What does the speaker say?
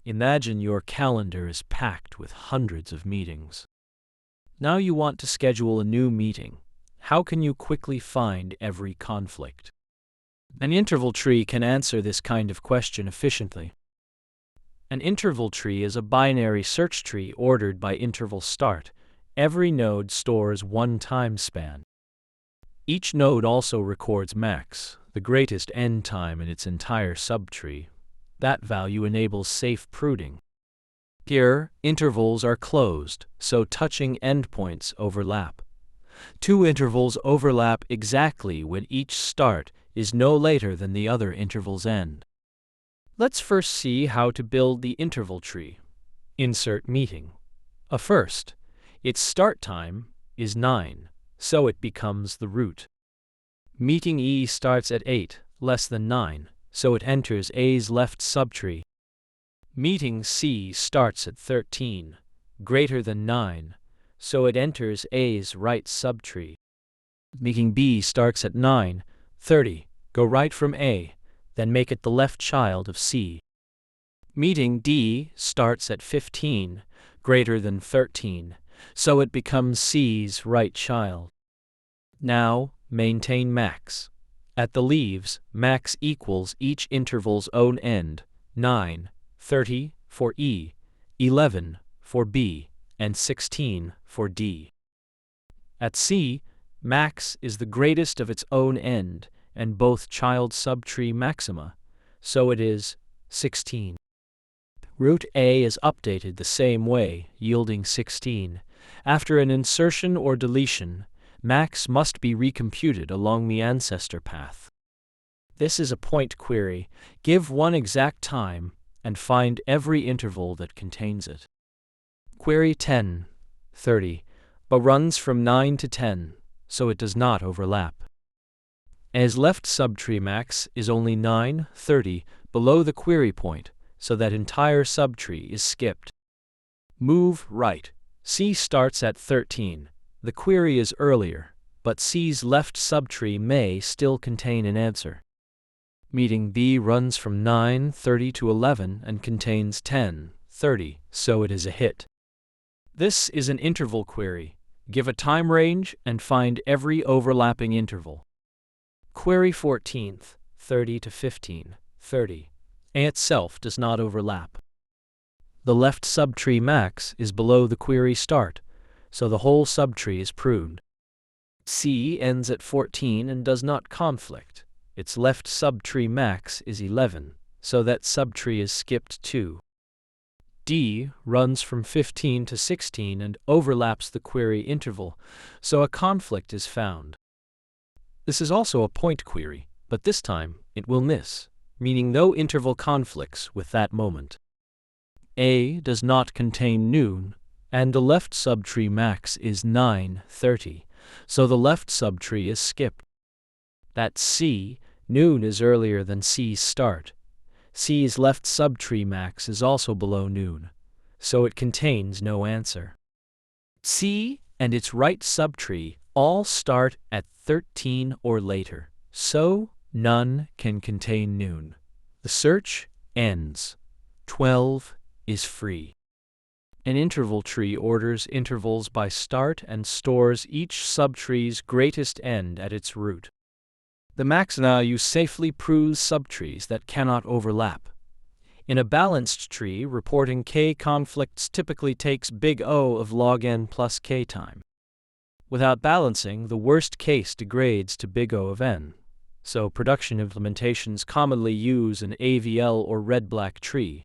Imagine your calendar is packed with hundreds of meetings. Now you want to schedule a new meeting. How can you quickly find every conflict? An interval tree can answer this kind of question efficiently. An interval tree is a binary search tree ordered by interval start. Every node stores one time span. Each node also records max, the greatest end time in its entire subtree. That value enables safe pruning. Here, intervals are closed, so touching endpoints overlap. Two intervals overlap exactly when each start is no later than the other interval's end. Let's first see how to build the interval tree. Insert meeting. First, its start time is 9, so it becomes the root. Meeting E starts at 8, less than 9, so it enters A's left subtree. Meeting C starts at 13, greater than 9, so it enters A's right subtree. Meeting B starts at 9, 30, go right from A, then make it the left child of C. Meeting D starts at 15, greater than 13, so it becomes C's right child. Now, maintain max. At the leaves, max equals each interval's own end, 9, 30 for E, 11 for B, and 16 for D. At C, max is the greatest of its own end and both child subtree maxima, so it is 16. Root A is updated the same way, yielding 16. After an insertion or deletion, max must be recomputed along the ancestor path. This is a point query. Give one exact time and find every interval that contains it. Query 10, 30, but runs from 9 to 10, so it does not overlap. As left subtree max is only 9, 30 below the query point, so that entire subtree is skipped. Move right. C starts at 13. The query is earlier, but C's left subtree may still contain an answer. Meeting B runs from 9, 30 to 11 and contains 10, 30, so it is a hit. This is an interval query. Give a time range and find every overlapping interval. Query 14th, 30 to 15, 30. A itself does not overlap. The left subtree max is below the query start, so the whole subtree is pruned. C ends at 14 and does not conflict. Its left subtree max is 11, so that subtree is skipped too. D runs from 15 to 16 and overlaps the query interval, so a conflict is found. This is also a point query, but this time it will miss, meaning no interval conflicts with that moment. A does not contain noon, and the left subtree max is 9, 30, so the left subtree is skipped. At C, noon is earlier than C's start. C's left subtree max is also below noon, so it contains no answer. C and its right subtree all start at 13 or later, so none can contain noon. The search ends. 12 is free. An interval tree orders intervals by start and stores each subtree's greatest end at its root. The max value safely proves subtrees that cannot overlap. In a balanced tree, reporting k conflicts typically takes big O of log n plus k time. Without balancing, the worst case degrades to big O of n. So production implementations commonly use an AVL or red-black tree.